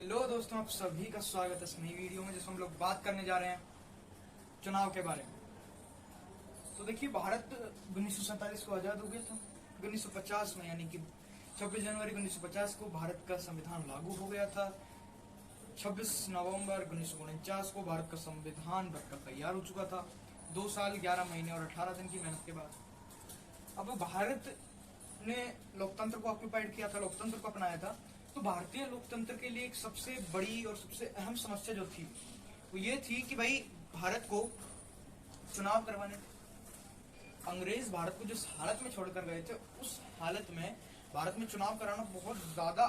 Hello दोस्तों, आप सभी का स्वागत है इस नई वीडियो में जिसमें हम लोग बात करने जा रहे हैं चुनाव के बारे में। तो देखिए, भारत 1947 को आजाद हो गया था। 1950 में यानी कि 26 जनवरी 1950 को भारत का संविधान लागू हो गया था। 26 नवंबर 1949 को भारत का संविधान बनकर तैयार हो चुका था। 2 साल 11 महीने और 18 दिन की मेहनत के बाद अब भारत ने लोकतंत्र को ऑक्यूपाइड किया था, लोकतंत्र को अपनाया था। तो भारतीय लोकतंत्र के लिए एक सबसे बड़ी और सबसे अहम समस्या जो थी वो ये थी कि भाई भारत को चुनाव करवाने थे। अंग्रेज भारत को जिस हालत में छोड़कर गए थे उस हालत में भारत में चुनाव कराना बहुत ज्यादा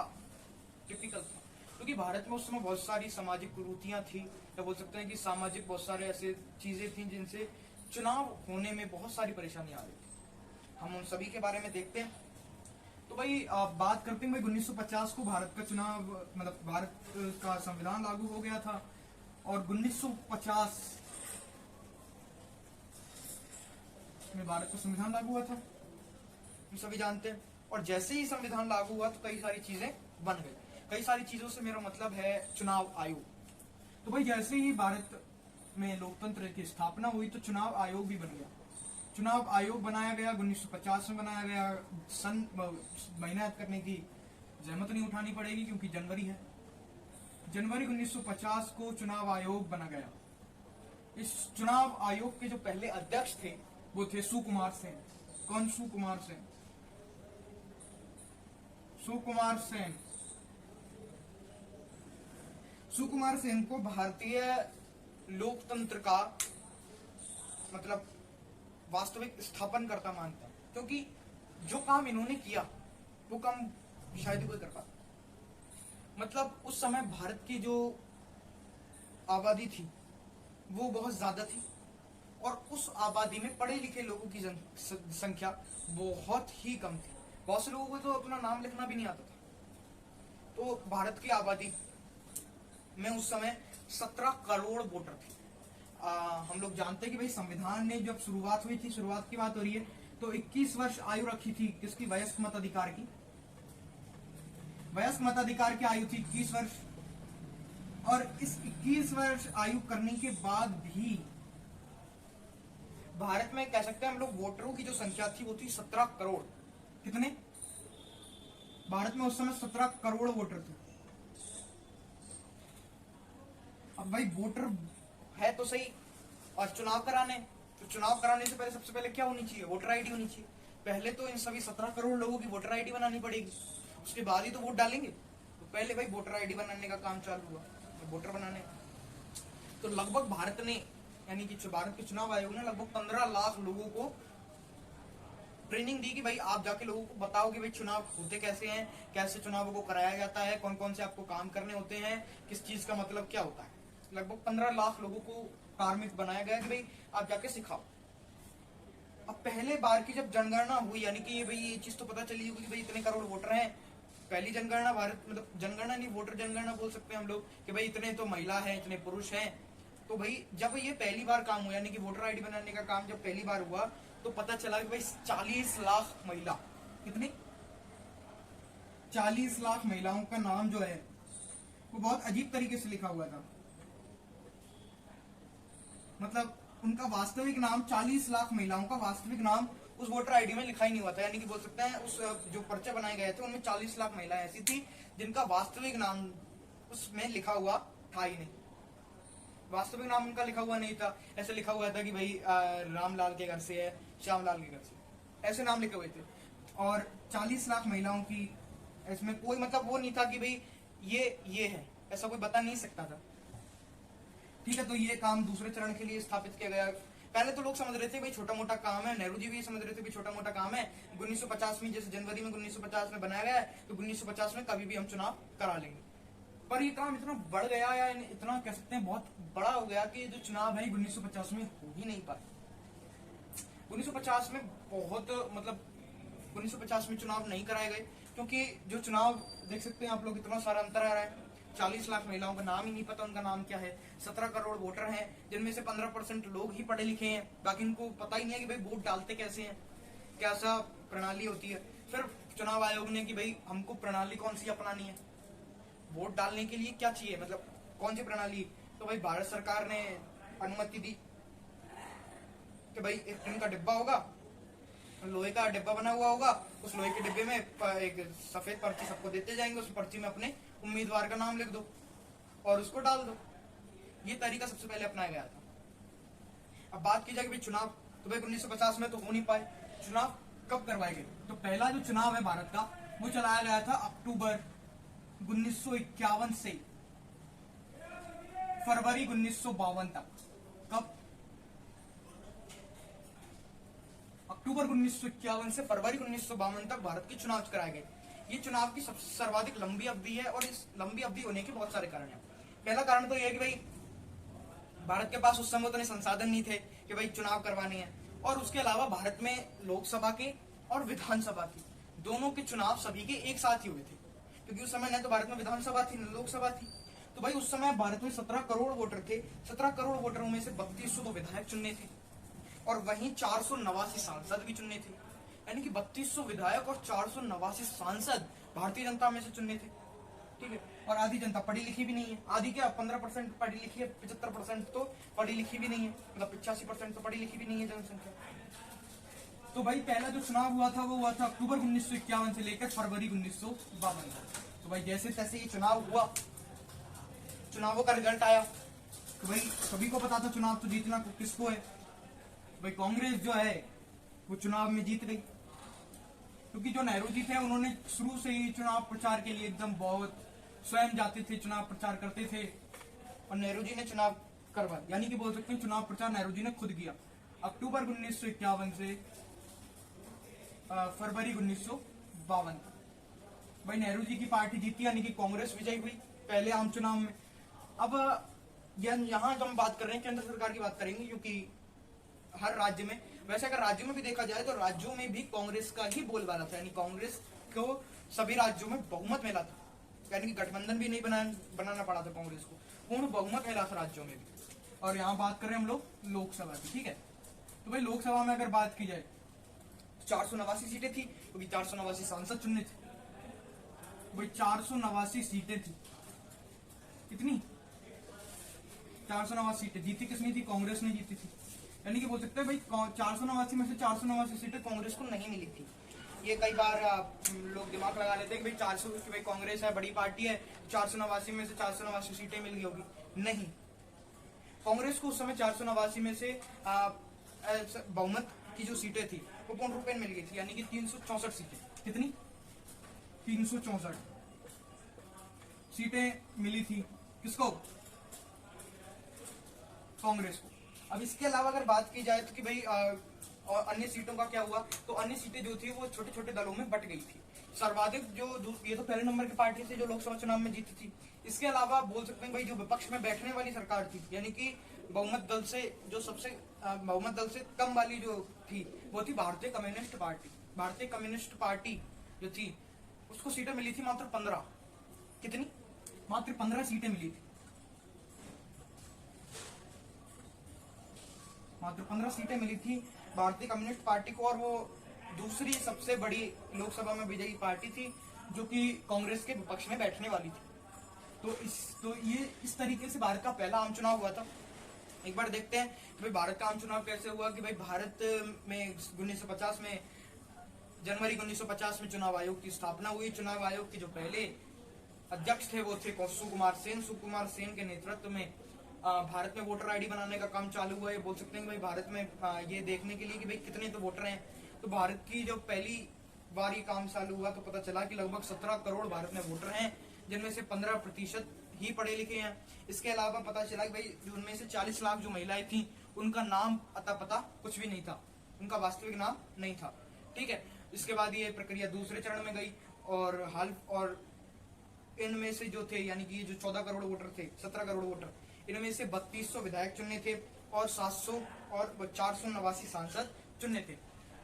टिपिकल था, क्योंकि भारत में उस समय बहुत सारी सामाजिक कुरीतियां थी, या बोल सकते हैं कि सामाजिक बहुत सारे ऐसे चीजें थी जिनसे चुनाव होने में बहुत सारी परेशानी आ रही थी। हम उन सभी के बारे में देखते हैं। तो भाई बात करते हैं भाई 1950 को भारत का चुनाव मतलब भारत का संविधान लागू हो गया था और 1950 में भारत का संविधान लागू हुआ था, हम सभी जानते हैं। और जैसे ही संविधान लागू हुआ तो कई सारी चीजें बन गई। कई सारी चीजों से मेरा मतलब है चुनाव आयोग। तो भाई जैसे ही भारत में लोकतंत्र की स्थापना हुई तो चुनाव आयोग भी बन गया। चुनाव आयोग बनाया गया 1950 में बनाया गया। सन महीना याद करने की जहमत नहीं उठानी पड़ेगी क्योंकि जनवरी है। जनवरी 1950 को चुनाव आयोग बना गया। इस चुनाव आयोग के जो पहले अध्यक्ष थे वो थे सुकुमार सेन। कौन? सुकुमार सेन। सुकुमार सेन। सुकुमार सेन को भारतीय लोकतंत्र का मतलब वास्तविक स्थापन करता मानता है, क्योंकि जो काम इन्होंने किया वो काम शायद ही कोई कर पाता। मतलब उस समय भारत की जो आबादी थी वो बहुत ज्यादा थी और उस आबादी में पढ़े लिखे लोगों की संख्या बहुत ही कम थी। बहुत से लोगों को तो अपना नाम लिखना भी नहीं आता था। तो भारत की आबादी में उस समय 17 करोड़ वोटर थे। हम लोग जानते हैं कि भाई संविधान ने जब शुरुआत हुई थी, शुरुआत की बात हो रही है, तो 21 वर्ष आयु रखी थी किसकी? वयस्क मताधिकार की। वयस्क मताधिकार की आयु थी 21 वर्ष। और इस 21 वर्ष आयु करने के बाद भी भारत में कह सकते हैं हम लोग वोटरों की जो संख्या थी वो थी 17 करोड़। कितने? भारत में उस समय 17 करोड़ वोटर थे। अब भाई वोटर है तो सही, और चुनाव कराने, तो चुनाव कराने से पहले सबसे पहले क्या होनी चाहिए? वोटर आईडी होनी चाहिए। पहले तो इन सभी 17 करोड़ लोगों की वोटर आईडी बनानी पड़ेगी, उसके बाद ही तो वोट डालेंगे। तो पहले भाई वोटर आईडी बनाने का काम चालू हुआ, तो वोटर बनाने। तो लगभग भारत ने यानी कि भारत के चुनाव आयोग ने लगभग 15 लाख लोगों को ट्रेनिंग दी कि भाई आप जाके लोगों को बताओ कि भाई चुनाव होते कैसे हैं, कैसे चुनावों को कराया जाता है, कौन कौन से आपको काम करने होते हैं, किस चीज का मतलब क्या होता है। लगभग 15 लाख लोगों को कार्मिक बनाया गया कि भाई आप जाके सिखाओ। अब पहले बार की जब जनगणना हुई, यानी कि भाई ये चीज तो पता चली होगी कि भाई इतने करोड़ वोटर हैं। पहली जनगणना भारत मतलब जनगणना नहीं, वोटर जनगणना बोल सकते हैं हम लोग कि भाई इतने तो महिला है, इतने पुरुष हैं। तो भाई जब ये पहली बार काम हुआ, यानी कि वोटर आईडी बनाने का काम जब पहली बार हुआ तो पता चला कि भाई 40 लाख महिला, कितनी? 40 लाख महिलाओं का नाम जो है वो बहुत अजीब तरीके से लिखा हुआ था। मतलब उनका वास्तविक नाम 40 लाख महिलाओं का वास्तविक नाम उस वोटर आईडी में लिखा ही नहीं हुआ था। यानी कि बोल सकते हैं उस जो पर्चे बनाए गए थे उनमें 40 लाख महिलाएं ऐसी थी जिनका वास्तविक नाम उसमें लिखा हुआ था ही नहीं। वास्तविक नाम उनका लिखा हुआ नहीं था। ऐसे लिखा हुआ था कि भाई रामलाल के घर से है, श्यामलाल के घर से, ऐसे नाम लिखे हुए थे। और 40 लाख महिलाओं की इसमें कोई मतलब वो नहीं था कि भाई ये है, ऐसा कोई बता नहीं सकता था। ठीक है, तो ये काम दूसरे चरण के लिए स्थापित किया गया। पहले तो लोग समझ रहे थे भाई छोटा मोटा काम है, नेहरू जी भी समझ रहे थे भाई छोटा मोटा काम है। 1950 में जैसे जनवरी में 1950 में बनाया गया है तो 1950 में कभी भी हम चुनाव करा लेंगे। पर ये काम इतना बढ़ गया या इतना कह सकते हैं बहुत बड़ा हो गया कि जो चुनाव है 1950 में हो ही नहीं पाए। 1950 में बहुत मतलब 1950 में चुनाव नहीं कराए गए क्योंकि जो चुनाव देख सकते हैं आप लोग, इतना सारा अंतर आ रहा है। 40 लाख महिलाओं का नाम ही नहीं पता, उनका नाम क्या है। 17 करोड़ वोटर हैं जिनमें से 15% लोग ही पढ़े लिखे हैं, बाकी इनको पता ही नहीं है कि भाई वोट डालते कैसे हैं, कैसा प्रणाली होती है। फिर चुनाव आयोग ने कि भाई हमको प्रणाली कौन सी अपनानी है, वोट डालने के लिए क्या चाहिए, मतलब कौन सी प्रणाली, तो भाई भारत सरकार ने अनुमति दी कि भाई एक टिन का डिब्बा होगा, लोहे का डिब्बा बना हुआ होगा, उस लोहे के डिब्बे में एक सफेद पर्ची सबको देते जाएंगे, उस पर्ची में अपने उम्मीदवार का नाम लिख दो और उसको डाल दो। ये तरीका सबसे पहले अपनाया गया था। अब बात की जाए कि भाई चुनाव, तो भाई 1950 में तो हो नहीं पाए, चुनाव कब करवाए गए, तो पहला जो चुनाव है भारत का वो चलाया गया था अक्टूबर 1951 से फरवरी 1952 तक। कब? अक्टूबर 1951 से फरवरी 1952 तक भारत के चुनाव कराए गए। ये चुनाव की सबसे सर्वाधिक लंबी अवधि है और इस लंबी अवधि होने के बहुत सारे कारण हैं। पहला कारण तो यह है कि भाई भारत के पास उस समय उतने संसाधन नहीं थे कि भाई चुनाव करवाने हैं, और उसके अलावा भारत में लोकसभा के और विधानसभा के दोनों के चुनाव सभी के एक साथ ही हुए थे, क्योंकि उस समय न तो भारत में विधानसभा थी न लोकसभा थी। तो भाई उस समय भारत में 17 करोड़ वोटर थे, 17 करोड़ वोटरों में से 3200 तो विधायक चुनने थे और वहीं 489 सांसद भी चुनने थे, यानी कि 3200 विधायक और 489 सांसद भारतीय जनता में से चुनने थे। ठीक है, और आधी जनता पढ़ी लिखी भी नहीं है, आधी क्या 15% पढ़ी लिखी है, 75% तो पढ़ी लिखी भी नहीं है, मतलब 85% तो पढ़ी लिखी भी नहीं है जनसंख्या। तो भाई पहला जो चुनाव हुआ था वो हुआ था अक्टूबर 1951 से लेकर फरवरी 1952 तक। तो भाई जैसे तैसे ये चुनाव हुआ, चुनावों का रिजल्ट आया, तो भाई सभी को पता था चुनाव तो जीतना किसको है, भाई कांग्रेस जो है वो चुनाव में जीत गई, क्योंकि जो नेहरू जी थे उन्होंने शुरू से ही चुनाव प्रचार के लिए एकदम बहुत स्वयं जाते थे, चुनाव प्रचार करते थे और नेहरू जी ने चुनाव करवाया, यानी कि बोल सकते हैं चुनाव प्रचार नेहरू जी ने खुद किया अक्टूबर 1951 से फरवरी 1952 तक। भाई नेहरू जी की पार्टी जीती, यानी कि कांग्रेस विजयी हुई पहले आम चुनाव में। अब यहाँ जो हम बात कर रहे हैं केंद्र सरकार की बात करेंगे, क्योंकि हर राज्य में, वैसे अगर राज्यों में भी देखा जाए तो राज्यों में भी कांग्रेस का ही बोलबाला था, यानी कांग्रेस को सभी राज्यों में बहुमत मिला था, यानी कि गठबंधन भी नहीं बनाना पड़ा था कांग्रेस को, पूर्ण बहुमत मिला था राज्यों में भी। और यहाँ बात कर रहे हैं हम लोग लोकसभा की। ठीक है, तो भाई लोकसभा में अगर बात की जाए 489 सीटें थी, क्योंकि 489 सांसद चुनने थे। भाई 489 सीटें थी, कितनी? 489 सीटें जीती किसने थी? कांग्रेस ने जीती थी, यानी कि बोल सकते हैं भाई 489 में से 489 सीटें कांग्रेस को नहीं मिली थी। ये कई बार लोग दिमाग लगा लेते हैं कि भाई 400 की भाई कांग्रेस है, बड़ी पार्टी है, 489 में से 489 सीटें मिल गई होगी, नहीं। कांग्रेस को उस समय 489 में से बहुमत की जो सीटें थी वो पूर्ण रूप में मिल गई थी, यानी कि 364 सीटें। कितनी? 364 सीटें मिली थी किसको? कांग्रेस को। अब इसके अलावा अगर बात की जाए तो कि भाई और अन्य सीटों का क्या हुआ, तो अन्य सीटें जो थी वो छोटे छोटे दलों में बट गई थी। सर्वाधिक जो ये तो पहले नंबर की पार्टी थी जो लोकसभा चुनाव में जीती थी। इसके अलावा बोल सकते हैं भाई जो विपक्ष में बैठने वाली सरकार थी, यानी कि बहुमत दल से जो सबसे बहुमत दल से कम वाली जो थी वो थी भारतीय कम्युनिस्ट पार्टी। भारतीय कम्युनिस्ट पार्टी जो थी उसको सीटें मिली थी मात्र 15। कितनी? मात्र 15 सीटें मिली थी, मात्र 15 सीटें मिली थी भारतीय कम्युनिस्ट पार्टी को, और वो दूसरी सबसे बड़ी लोकसभा में विजयी पार्टी थी जो कि कांग्रेस के विपक्ष में बैठने वाली थी। तो ये इस तरीके से भारत का पहला आम चुनाव हुआ था। एक बार देखते हैं कि भाई भारत का आम चुनाव कैसे हुआ। कि भाई भारत में 1950 में जनवरी 1950 में चुनाव आयोग की स्थापना हुई। चुनाव आयोग के जो पहले अध्यक्ष थे वो थे सुकुमार सेन। सुकुमार सेन के नेतृत्व में भारत में वोटर आईडी बनाने का काम चालू हुआ है। बोल सकते हैं कि भाई भारत में ये देखने के लिए कि भाई कितने तो वोटर हैं। तो भारत की जो पहली बार ये काम चालू हुआ तो पता चला कि लगभग 17 करोड़ भारत में वोटर हैं, जिनमें से 15% ही पढ़े लिखे हैं। इसके अलावा पता चला कि भाई उनमें से 40 लाख जो महिलाएं थी उनका नाम अता पता कुछ भी नहीं था, उनका वास्तविक नाम नहीं था। ठीक है, इसके बाद ये प्रक्रिया दूसरे चरण में गई और इनमें से जो थे यानी कि ये जो 14 करोड़ वोटर थे, 17 करोड़ वोटर, इनमें से 3200 विधायक चुनने थे और 700 और 489 सांसद चुनने थे।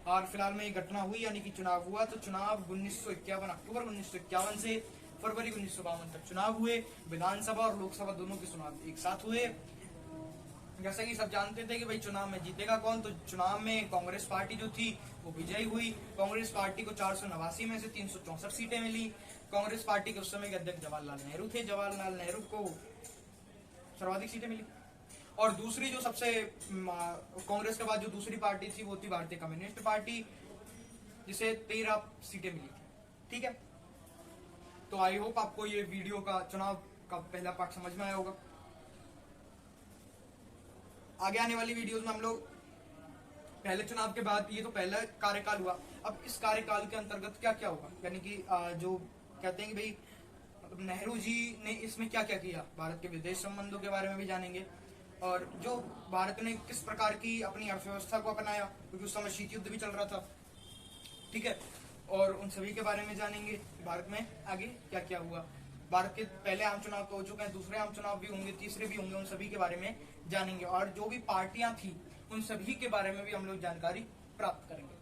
और फिलहाल में ये घटना हुई यानी कि चुनाव हुआ। तो चुनाव 1951 अक्टूबर 1951 से फरवरी 1952 तक चुनाव हुए। विधानसभा और लोकसभा दोनों के चुनाव एक साथ हुए। जैसा कि सब जानते थे कि भाई चुनाव में जीतेगा कौन, तो चुनाव में कांग्रेस पार्टी जो थी वो विजयी हुई। कांग्रेस पार्टी को 489 में से 364 सीटें मिली। कांग्रेस पार्टी के उस समय के अध्यक्ष जवाहरलाल नेहरू थे। जवाहरलाल नेहरू को सर्वाधिक सीटें मिली। और दूसरी जो सबसे कांग्रेस के बाद जो दूसरी पार्टी थी वो थी भारतीय कम्युनिस्ट पार्टी, जिसे 13 सीटें मिली थी। ठीक है, तो आई होप आपको ये वीडियो का चुनाव का पहला पार्ट समझ में आया होगा। आगे आने वाली वीडियोस में हम लोग पहले चुनाव के बाद, ये तो पहला कार्यकाल हुआ, अब इस कार्यकाल के अंतर्गत क्या क्या होगा, यानी कि जो कहते हैं कि भाई मतलब नेहरू जी ने इसमें क्या क्या किया, भारत के विदेश संबंधों के बारे में भी जानेंगे, और जो भारत ने किस प्रकार की अपनी अर्थव्यवस्था को अपनाया, क्योंकि उस समय शीत युद्ध भी चल रहा था। ठीक है, और उन सभी के बारे में जानेंगे। भारत में आगे क्या क्या हुआ, भारत के पहले आम चुनाव तो हो चुके हैं, दूसरे आम चुनाव भी होंगे, तीसरे भी होंगे, उन सभी के बारे में जानेंगे। और जो भी पार्टियां थी उन सभी के बारे में भी हम लोग जानकारी प्राप्त करेंगे।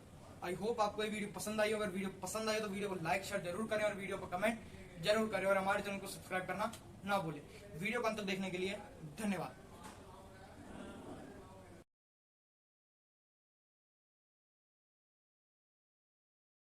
आई होप आपको ये वीडियो पसंद आई। अगर वीडियो पसंद आई तो वीडियो को लाइक शेयर जरूर करें और वीडियो को कमेंट जरूर करें, और हमारे चैनल को सब्सक्राइब करना ना भूलें। वीडियो को अंत तक देखने के लिए धन्यवाद।